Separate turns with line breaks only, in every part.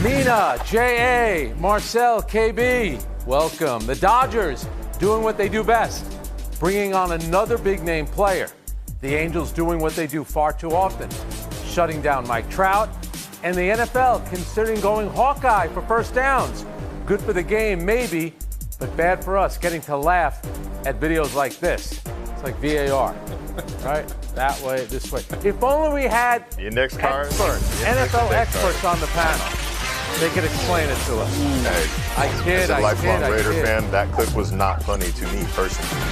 Mina, J.A., Marcel, KB, welcome. The Dodgers doing what they do best, bringing on another big-name player. The Angels doing what they do far too often, shutting down Mike Trout. And the NFL considering going Hawkeye for first downs. Good for the game, maybe, but bad for us getting to laugh at videos like this. It's like VAR, right? That way, this way. If only we had experts, NFL experts on the panel. They could explain it to us.
Hey,
I kid,
as a lifelong Raider fan, that clip was not funny to me personally.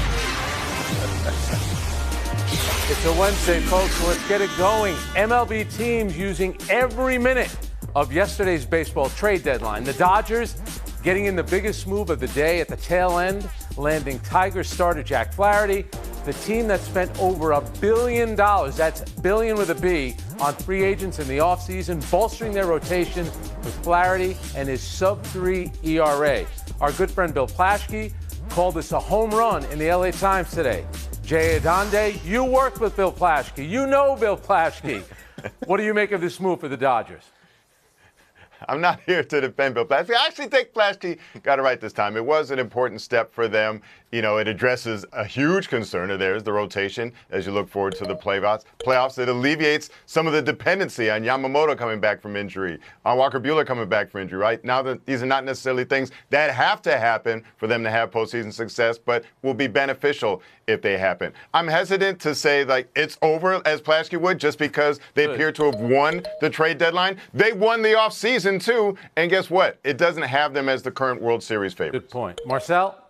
It's a Wednesday, folks, so let's get it going. MLB teams using every minute of yesterday's baseball trade deadline. The Dodgers getting in the biggest move of the day at the tail end, landing Tigers starter Jack Flaherty, the team that spent over $1 billion, that's billion with a B, on free agents in the offseason, bolstering their rotation with Flaherty and his sub-3 ERA. Our good friend Bill Plaschke called this a home run in the LA Times today. Jay Adande, you worked with Bill Plaschke. You know Bill Plaschke. What do you make of this move for the Dodgers?
I'm not here to defend Bill Plaschke. I actually think Plaschke got it right this time. It was an important step for them. You know, it addresses a huge concern of theirs, the rotation, as you look forward to the playoffs. It alleviates some of the dependency on Yamamoto coming back from injury, on Walker Buehler coming back from injury, right? Now that these are not necessarily things that have to happen for them to have postseason success, but will be beneficial if they happen. I'm hesitant to say, like, it's over, as Plaschke would, just because they appear to have won the trade deadline. They won the offseason, too, and guess what? It doesn't have them as the current World Series favorites.
Good point. Marcel?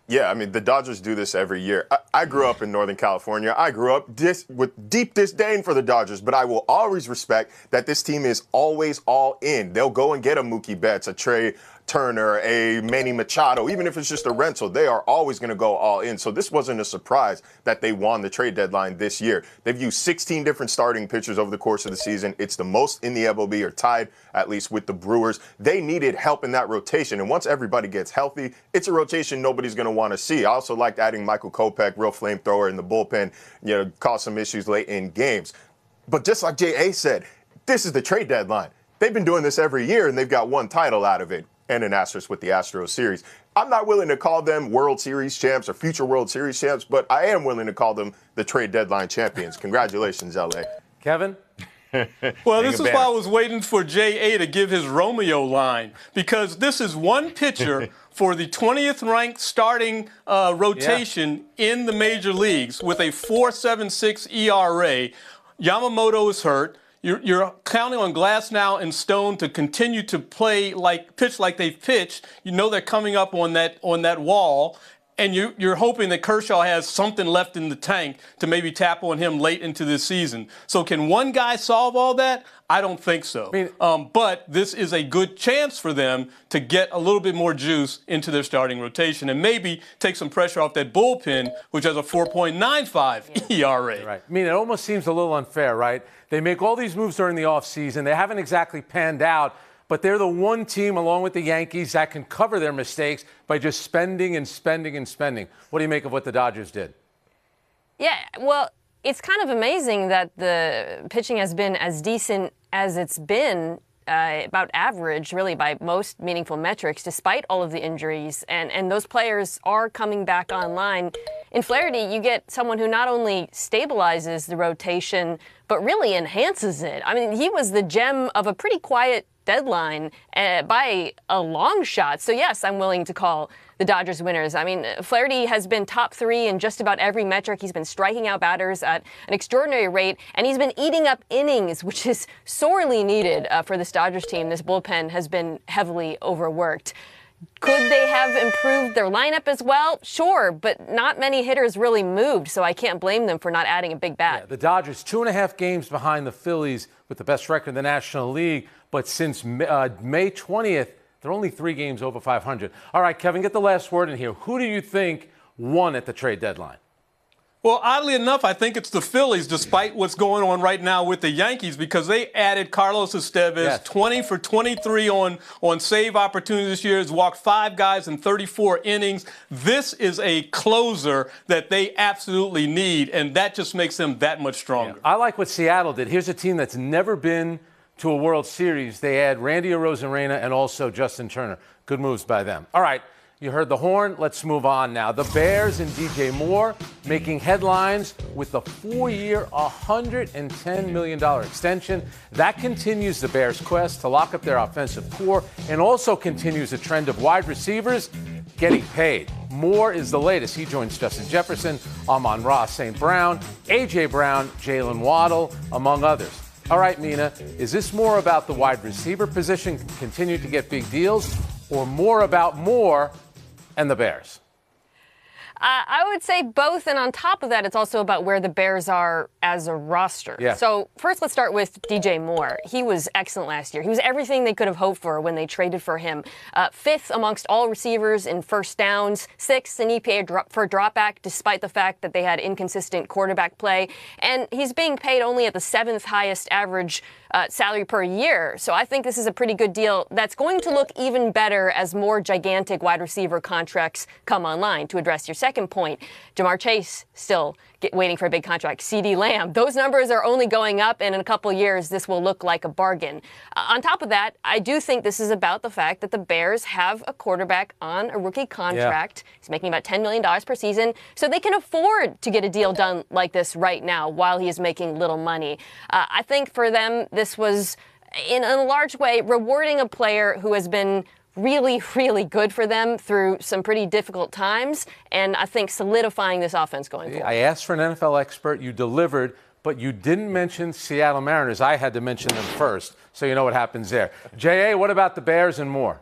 Yeah, I mean, the Dodgers do this every year. I grew up in Northern California. I grew up with deep disdain for the Dodgers, but I will always respect that this team is always all in. They'll go and get a Mookie Betts, a Trey Turner, a Manny Machado, even if it's just a rental, they are always going to go all in. So this wasn't a surprise that they won the trade deadline this year. They've used 16 different starting pitchers over the course of the season. It's the most in the MLB, or tied at least with the Brewers. They needed help in that rotation. And once everybody gets healthy, it's a rotation nobody's going to want to see. I also liked adding Michael Kopech, real flamethrower in the bullpen, caused some issues late in games. But just like J.A. said, this is the trade deadline. They've been doing this every year, and they've got one title out of it, and an asterisk with the Astros series. I'm not willing to call them World Series champs or future World Series champs, but I am willing to call them the trade deadline champions. Congratulations, LA.
Kevin?
Well, this is why I was waiting for J.A. to give his Romeo line, because this is one pitcher for the 20th ranked starting rotation in the major leagues with a 4.76 ERA. Yamamoto is hurt. You're counting on Glasnow and Stone to continue to pitch like they've pitched. You know they're coming up on that wall, and you're hoping that Kershaw has something left in the tank to maybe tap on him late into this season. So can one guy solve all that? I don't think so. But this is a good chance for them to get a little bit more juice into their starting rotation and maybe take some pressure off that bullpen, which has a 4.95 ERA.
Right. It almost seems a little unfair, right? They make all these moves during the offseason. They haven't exactly panned out, but they're the one team, along with the Yankees, that can cover their mistakes by just spending and spending and spending. What do you make of what the Dodgers did?
Yeah, well, it's kind of amazing that the pitching has been as decent as it's been, about average, really, by most meaningful metrics, despite all of the injuries. And those players are coming back online. In Flaherty, you get someone who not only stabilizes the rotation, but really enhances it. I mean, he was the gem of a pretty quiet deadline by a long shot. So, yes, I'm willing to call the Dodgers winners. I mean, Flaherty has been top 3 in just about every metric. He's been striking out batters at an extraordinary rate, and he's been eating up innings, which is sorely needed for this Dodgers team. This bullpen has been heavily overworked. Could they have improved their lineup as well? Sure, but not many hitters really moved, so I can't blame them for not adding a big bat.
Yeah, the Dodgers 2.5 games behind the Phillies with the best record in the National League, but since May 20th, they're only 3 games over 500. All right, Kevin, get the last word in here. Who do you think won at the trade deadline?
Well, oddly enough, I think it's the Phillies, despite what's going on right now with the Yankees, because they added Carlos Estevez, 20 for 23 on save opportunities this year. Has walked 5 guys in 34 innings. This is a closer that they absolutely need, and that just makes them that much stronger.
Yeah. I like what Seattle did. Here's a team that's never been to a World Series, they add Randy Arozarena and also Justin Turner. Good moves by them. All right, you heard the horn. Let's move on now. The Bears and DJ Moore making headlines with the 4-year, $110 million extension. That continues the Bears' quest to lock up their offensive core and also continues a trend of wide receivers getting paid. Moore is the latest. He joins Justin Jefferson, Amon-Ra St. Brown, A.J. Brown, Jalen Waddle, among others. All right, Mina, is this more about the wide receiver position continue to get big deals or more about Moore and the Bears?
I would say both, and on top of that, it's also about where the Bears are as a roster.
Yeah.
So first, let's start with DJ Moore. He was excellent last year. He was everything they could have hoped for when they traded for him. 5th amongst all receivers in first downs, 6th in EPA for dropback, despite the fact that they had inconsistent quarterback play. And he's being paid only at the 7th highest average salary per year. So I think this is a pretty good deal that's going to look even better as more gigantic wide receiver contracts come online. To address your second point, Jamar Chase still waiting for a big contract. CeeDee Lamb, those numbers are only going up, and in a couple of years, this will look like a bargain. On top of that, I do think this is about the fact that the Bears have a quarterback on a rookie contract. Yeah. He's making about $10 million per season, so they can afford to get a deal done like this right now while he is making little money. I think for them, this was, in a large way, rewarding a player who has been really, really good for them through some pretty difficult times, and I think solidifying this offense going forward.
I asked for an NFL expert. You delivered, but you didn't mention Seattle Mariners. I had to mention them first, so you know what happens there. J.A., what about the Bears and Moore?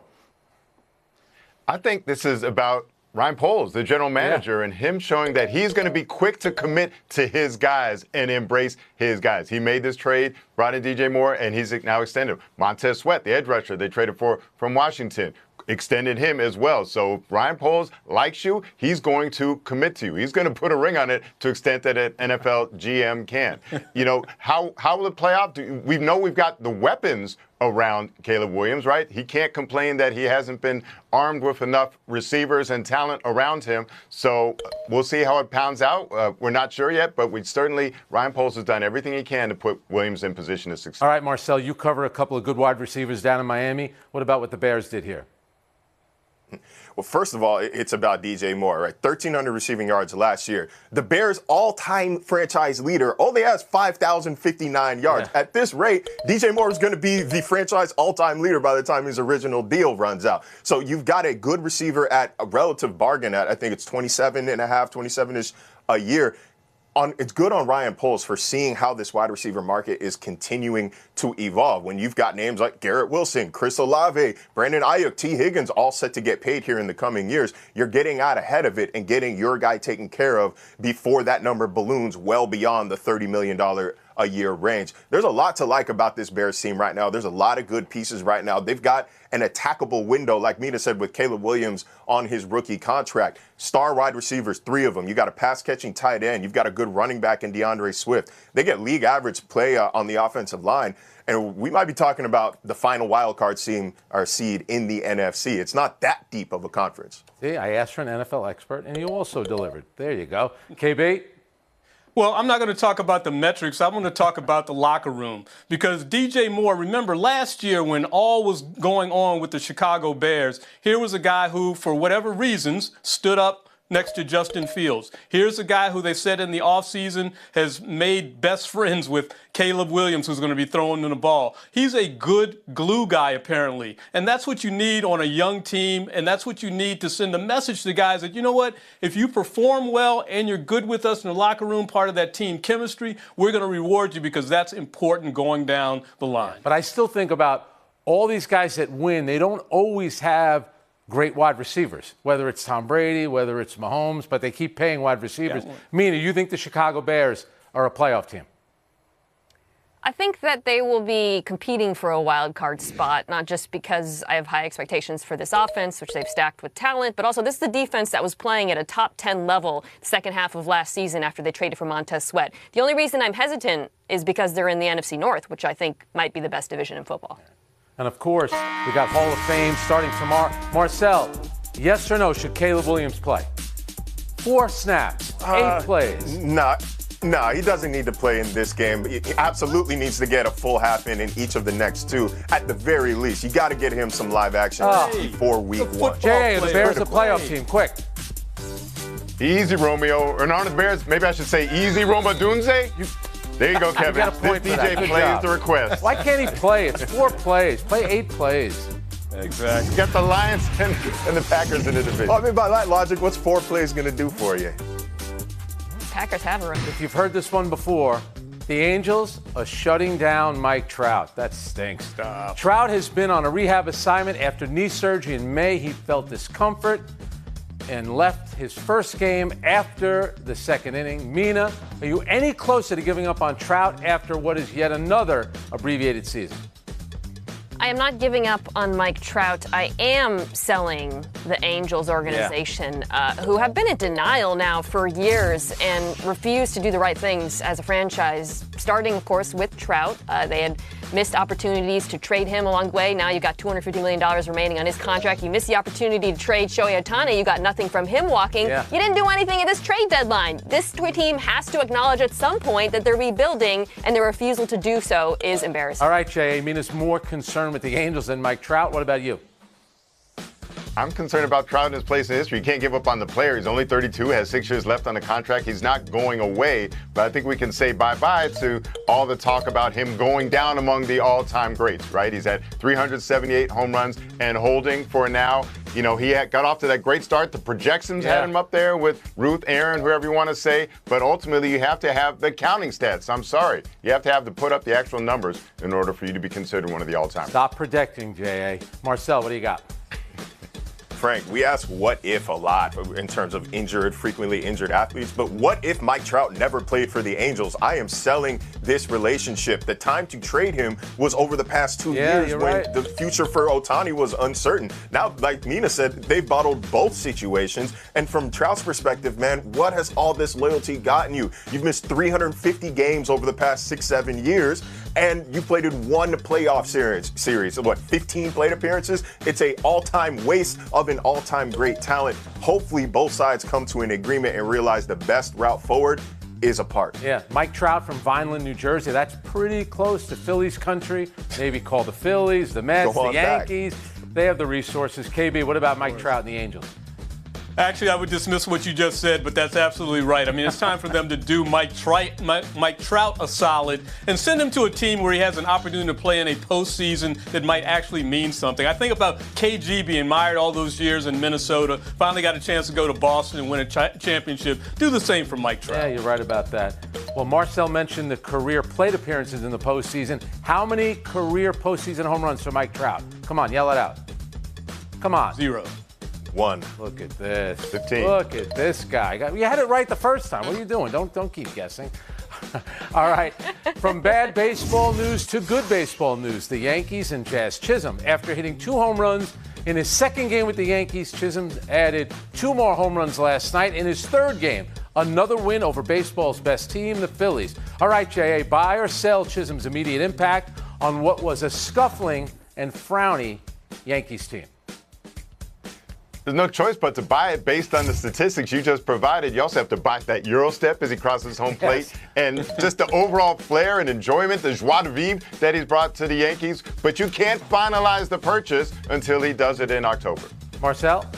I think this is about Ryan Poles, the general manager, and him showing that he's going to be quick to commit to his guys and embrace his guys. He made this trade, brought in DJ Moore, and he's now extended. Montez Sweat, the edge rusher they traded for from Washington, extended him as well. So Ryan Poles likes you. He's going to commit to you. He's going to put a ring on it to the extent that an NFL GM can. You know, how will it play out? We know we've got the weapons around Caleb Williams, right? He can't complain that he hasn't been armed with enough receivers and talent around him. So we'll see how it pounds out. We're not sure yet, but Ryan Poles has done everything he can to put Williams in position to succeed.
All right, Marcel, you cover a couple of good wide receivers down in Miami. What about what the Bears did here?
Well, first of all, it's about DJ Moore, right? 1,300 receiving yards last year. The Bears' all-time franchise leader only has 5,059 yards. Yeah. At this rate, DJ Moore is going to be the franchise all-time leader by the time his original deal runs out. So you've got a good receiver at a relative bargain at, I think it's 27-ish a year. It's good on Ryan Poles for seeing how this wide receiver market is continuing to evolve. When you've got names like Garrett Wilson, Chris Olave, Brandon Ayuk, T. Higgins all set to get paid here in the coming years, you're getting out ahead of it and getting your guy taken care of before that number balloons well beyond the $30 million a year range. There's a lot to like about this Bears team right now. There's a lot of good pieces right now. They've got an attackable window, like Mina said, with Caleb Williams on his rookie contract. Star wide receivers, 3 of them. You got a pass-catching tight end. You've got a good running back in DeAndre Swift. They get league average play on the offensive line. And we might be talking about the final wild card seed in the NFC. It's not that deep of a conference.
See, I asked for an NFL expert, and you also delivered. There you go. KB?
Well, I'm not going to talk about the metrics. I'm going to talk about the locker room. Because DJ Moore, remember last year when all was going on with the Chicago Bears, here was a guy who, for whatever reasons, stood up next to Justin Fields. Here's a guy who they said in the offseason has made best friends with Caleb Williams, who's going to be throwing in the ball. He's a good glue guy, apparently. And that's what you need on a young team, and that's what you need to send a message to guys that, you know what, if you perform well and you're good with us in the locker room, part of that team chemistry, we're going to reward you because that's important going down the line.
But I still think about all these guys that win, they don't always have great wide receivers, whether it's Tom Brady, whether it's Mahomes, but they keep paying wide receivers. Yeah. Mina, you think the Chicago Bears are a playoff team?
I think that they will be competing for a wild card spot, not just because I have high expectations for this offense, which they've stacked with talent, but also this is the defense that was playing at a top 10 level the second half of last season after they traded for Montez Sweat. The only reason I'm hesitant is because they're in the NFC North, which I think might be the best division in football.
And, of course, we got Hall of Fame starting tomorrow. Marcel, yes or no, should Caleb Williams play? 4 snaps, 8 plays.
No, No, he doesn't need to play in this game. He absolutely needs to get a full half in each of the next two. At the very least, you got to get him some live action before week one.
Jay, the Bears, the playoff team, quick.
Easy, Romeo. Or not the Bears, maybe I should say easy, Roma Dunze. There you go, Kevin.
Got a point
this
for
DJ
that.
plays the request.
Why can't he play? It's 4 plays. Play 8 plays.
Exactly.
You got the Lions and the Packers in the division.
Well, I mean, by that logic, what's 4 plays going to do for you?
Packers have a run.
If you've heard this one before, the Angels are shutting down Mike Trout. That stinks. Trout has been on a rehab assignment after knee surgery in May. He felt discomfort and left his first game after the second inning. Mina, are you any closer to giving up on Trout after what is yet another abbreviated season?
I am not giving up on Mike Trout. I am selling the Angels organization, who have been in denial now for years and refuse to do the right things as a franchise, starting, of course, with Trout. They had missed opportunities to trade him along the way. Now you've got $250 million remaining on his contract. You missed the opportunity to trade Shohei Ohtani. You got nothing from him walking.
Yeah.
You didn't do anything at this trade deadline. This team has to acknowledge at some point that they're rebuilding, and their refusal to do so is embarrassing.
All right, Jay, Mina's more concerned with the Angels than Mike Trout. What about you?
I'm concerned about Trout in his place in history. You can't give up on the player. He's only 32, has 6 years left on the contract. He's not going away. But I think we can say bye-bye to all the talk about him going down among the all-time greats, right? He's at 378 home runs and holding for now. You know, he got off to that great start. The projections had him up there with Ruth, Aaron, whoever you want to say. But ultimately, you have to have the counting stats. I'm sorry. You have to have to put up the actual numbers in order for you to be considered one of the all-time.
Stop predicting, J.A. Marcel, what do you got?
Frank, we ask what if a lot in terms of frequently injured athletes, but what if Mike Trout never played for the Angels? I am selling this relationship. The time to trade him was over the past 2 years when the future for Ohtani was uncertain. Now, like Mina said, they've bottled both situations. And from Trout's perspective, man, what has all this loyalty gotten you? You've missed 350 games over the past 6-7 years, and you played in 1 playoff series. What, 15 plate appearances? It's an all-time waste of an all-time great talent. Hopefully both sides come to an agreement and realize the best route forward is apart.
Yeah, Mike Trout from Vineland, New Jersey. That's pretty close to Phillies country. Maybe call the Phillies, the Mets, the Yankees. They have the resources. KB, what about Mike Trout and the Angels?
Actually, I would dismiss what you just said, but that's absolutely right. I mean, it's time for them to do Mike Trout a solid and send him to a team where he has an opportunity to play in a postseason that might actually mean something. I think about KG being mired all those years in Minnesota, finally got a chance to go to Boston and win a championship. Do the same for Mike Trout.
Yeah, you're right about that. Well, Marcel mentioned the career plate appearances in the postseason. How many career postseason home runs for Mike Trout? Come on, yell it out. Come on.
0.
1.
Look at this.
15.
Look at this guy. You had it right the first time. What are you doing? Don't keep guessing. All right. From bad baseball news to good baseball news, the Yankees and Jazz. Chisholm, after hitting 2 home runs in his second game with the Yankees, Chisholm added 2 more home runs last night in his third game. Another win over baseball's best team, the Phillies. All right, J.A., buy or sell Chisholm's immediate impact on what was a scuffling and frowny Yankees team?
There's no choice but to buy it based on the statistics you just provided. You also have to buy that Euro step as he crosses home plate and just the overall flair and enjoyment, the joie de vivre that he's brought to the Yankees. But you can't finalize the purchase until he does it in October.
Marcel?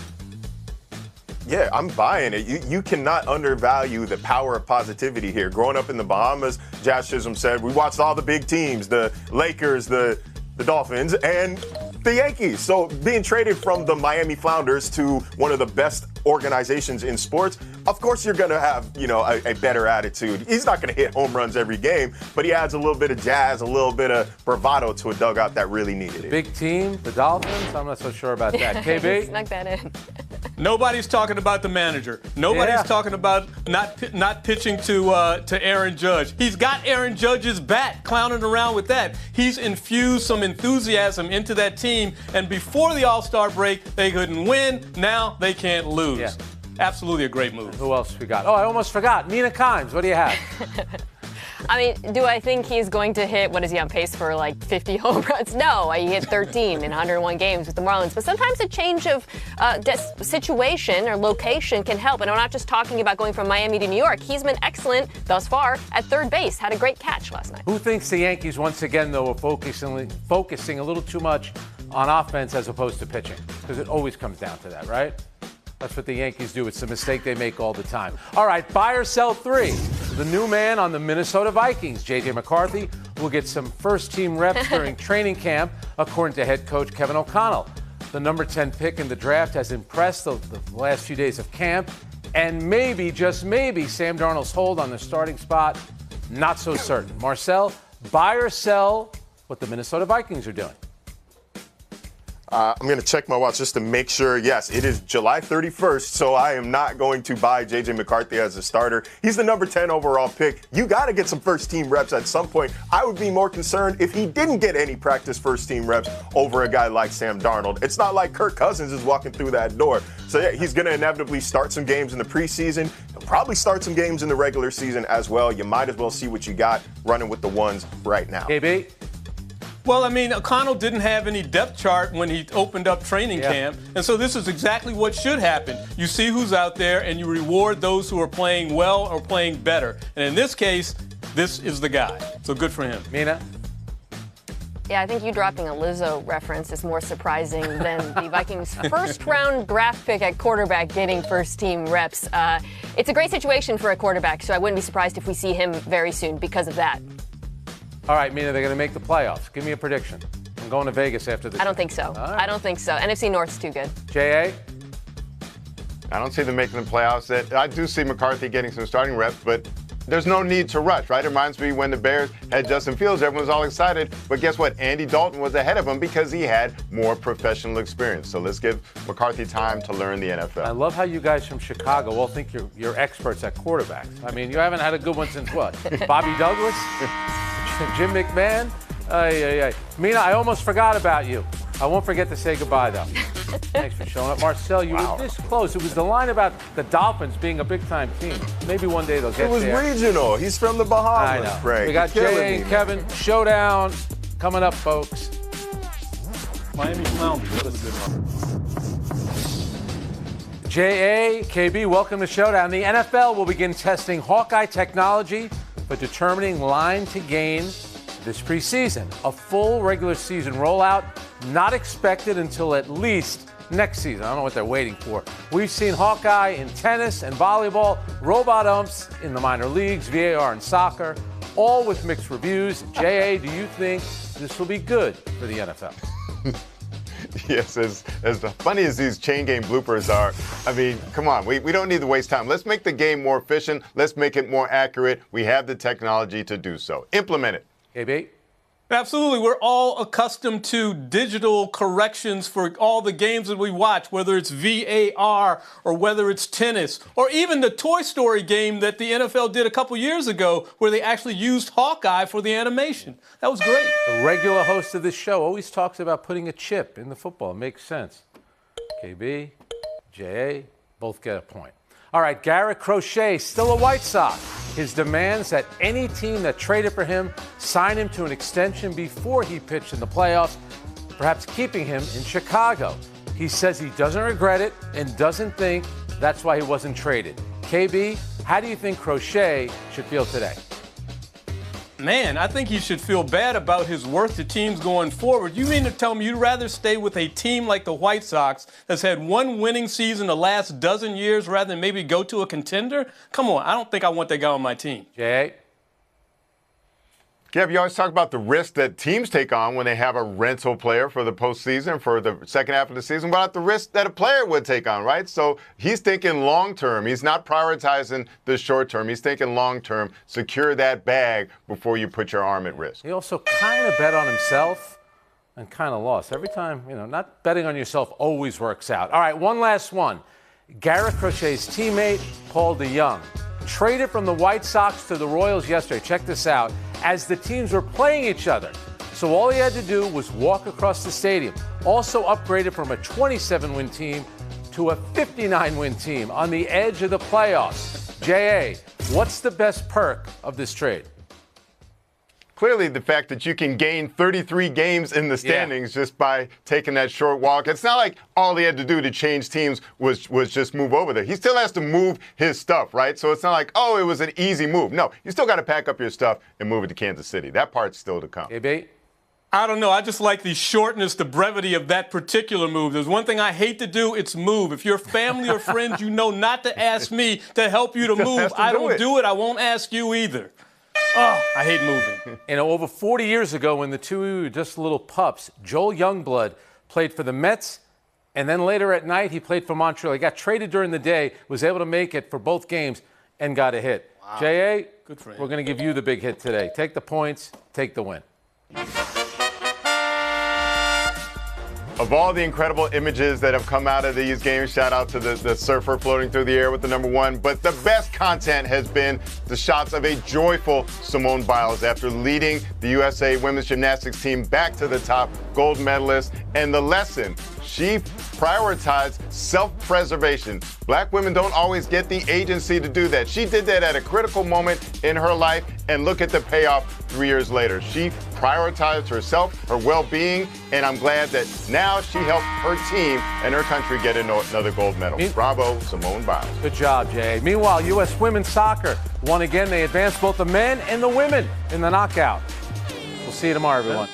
Yeah, I'm buying it. You cannot undervalue the power of positivity here. Growing up in the Bahamas, Jazz Chisholm said, we watched all the big teams, the Lakers, the Dolphins, and the Yankees. So being traded from the Miami Flounders to one of the best organizations in sports, of course you're going to have, a better attitude. He's not going to hit home runs every game, but he adds a little bit of jazz, a little bit of bravado to a dugout that really needed it.
Big team, the Dolphins? I'm not so sure about that. KB?
Snuck that in.
Nobody's talking about the manager. Nobody's talking about not pitching to Aaron Judge. He's got Aaron Judge's bat, clowning around with that. He's infused some enthusiasm into that team, and before the All-Star break, they couldn't win. Now they can't lose.
Yeah.
Absolutely a great move.
Who else we got? Oh, I almost forgot. Mina Kimes, what do you have?
I mean, do I think he's going to hit, what is he on pace for, like 50 home runs? No, he hit 13 in 101 games with the Marlins. But sometimes a change of situation or location can help. And I'm not just talking about going from Miami to New York. He's been excellent thus far at third base. Had a great catch last night.
Who thinks the Yankees, once again, though, are focusing a little too much on offense as opposed to pitching? Because it always comes down to that, right? That's what the Yankees do. It's a mistake they make all the time. All right, buy or sell 3. The new man on the Minnesota Vikings, J.J. McCarthy, will get some first-team reps during training camp, according to head coach Kevin O'Connell. The number 10 pick in the draft has impressed the last few days of camp, and maybe, just maybe, Sam Darnold's hold on the starting spot, not so certain. Marcel, buy or sell what the Minnesota Vikings are doing?
I'm going to check my watch just to make sure. Yes, it is July 31st, so I am not going to buy J.J. McCarthy as a starter. He's the number 10 overall pick. You got to get some first-team reps at some point. I would be more concerned if he didn't get any practice first-team reps over a guy like Sam Darnold. It's not like Kirk Cousins is walking through that door. So, yeah, he's going to inevitably start some games in the preseason. He'll probably start some games in the regular season as well. You might as well see what you got running with the ones right now.
KB?
Well, I mean, O'Connell didn't have any depth chart when he opened up training camp, and so this is exactly what should happen. You see who's out there, and you reward those who are playing well or playing better. And in this case, this is the guy. So good for him.
Mina?
Yeah, I think you dropping a Lizzo reference is more surprising than the Vikings' first-round draft pick at quarterback getting first-team reps. It's a great situation for a quarterback, so I wouldn't be surprised if we see him very soon because of that.
All right, Mina, they're going to make the playoffs. Give me a prediction. I'm going to Vegas after this.
I don't think so.
Right.
I don't think so. NFC North's too good.
J.A.?
I don't see them making the playoffs. I do see McCarthy getting some starting reps, but there's no need to rush, right? It reminds me when the Bears had Justin Fields, everyone was all excited. But guess what? Andy Dalton was ahead of him because he had more professional experience. So let's give McCarthy time to learn the NFL. I
love how you guys from Chicago all think you're experts at quarterbacks. I mean, you haven't had a good one since what? Bobby Douglas? Jim McMahon? Mina, I almost forgot about you. I won't forget to say goodbye, though. Thanks for showing up. Marcel, you were this close. It was the line about the Dolphins being a big-time team. Maybe one day they'll get there.
It was regional. He's from the Bahamas.
I know.
Frank.
We got Jay and Kevin. Showdown coming up, folks.
Miami Flounders. That was a good one.
J.A., KB, welcome to Showdown. The NFL will begin testing Hawkeye technology for determining line to gain this preseason. A full regular season rollout not expected until at least next season. I don't know what they're waiting for. We've seen Hawkeye in tennis and volleyball, robot umps in the minor leagues, VAR in soccer, all with mixed reviews. J.A., do you think this will be good for the NFL?
Yes, as funny as these chain game bloopers are, I mean, come on, we don't need to waste time. Let's make the game more efficient. Let's make it more accurate. We have the technology to do so. Implement it.
KB?
Absolutely. We're all accustomed to digital corrections for all the games that we watch, whether it's VAR or whether it's tennis or even the Toy Story game that the NFL did a couple years ago where they actually used Hawkeye for the animation. That was great.
The regular host of this show always talks about putting a chip in the football. It makes sense. KB, J.A., both get a point. All right, Garrett Crochet, still a White Sox. His demands that any team that traded for him sign him to an extension before he pitched in the playoffs, perhaps keeping him in Chicago. He says he doesn't regret it and doesn't think that's why he wasn't traded. KB, how do you think Crochet should feel today?
Man, I think he should feel bad about his worth to teams going forward. You mean to tell me you'd rather stay with a team like the White Sox that's had one winning season the last dozen years rather than maybe go to a contender? Come on, I don't think I want that guy on my team.
Jay?
Gab, you always talk about the risk that teams take on when they have a rental player for the postseason, for the second half of the season. What about the risk that a player would take on, right? So he's thinking long term. He's not prioritizing the short term. He's thinking long term. Secure that bag before you put your arm at risk.
He also kind of bet on himself and kind of lost. Every time, not betting on yourself always works out. All right, one last one. Garrett Crochet's teammate, Paul DeJong, traded from the White Sox to the Royals yesterday. Check this out. As the teams were playing each other. So all he had to do was walk across the stadium. Also upgraded from a 27-win team to a 59-win team on the edge of the playoffs. J.A., what's the best perk of this trade?
clearly the fact that you can gain 33 games in the standings just by taking that short walk. It's not like all he had to do to change teams was just move over there. He still has to move his stuff, right? So it's not like, oh, it was an easy move. No, you still got to pack up your stuff and move it to Kansas City. That part's still to come.
Hey,
I don't know. I just like the shortness, the brevity of that particular move. There's one thing I hate to do, it's move. If you're family or friends, you know not to ask me to help you to move. I don't do it. I won't ask you either. Oh, I hate moving.
You know, over 40 years ago when the two were just little pups, Joel Youngblood played for the Mets, and then later at night he played for Montreal. He got traded during the day, was able to make it for both games, and got a hit. Wow. J.A.,
good for him.
We're going to give you the big hit today. Take the points, take the win.
Of all the incredible images that have come out of these games, shout out to the surfer floating through the air with the #1. But the best content has been the shots of a joyful Simone Biles after leading the USA women's gymnastics team back to the top, gold medalist. And the lesson, she prioritized self-preservation. Black women don't always get the agency to do that. She did that at a critical moment in her life, and look at the payoff 3 years later. She prioritized herself, her well-being, and I'm glad that now she helped her team and her country get another gold medal. Bravo, Simone Biles.
Good job, Jay. Meanwhile, U.S. women's soccer won again. They advanced both the men and the women in the knockout. We'll see you tomorrow, everyone.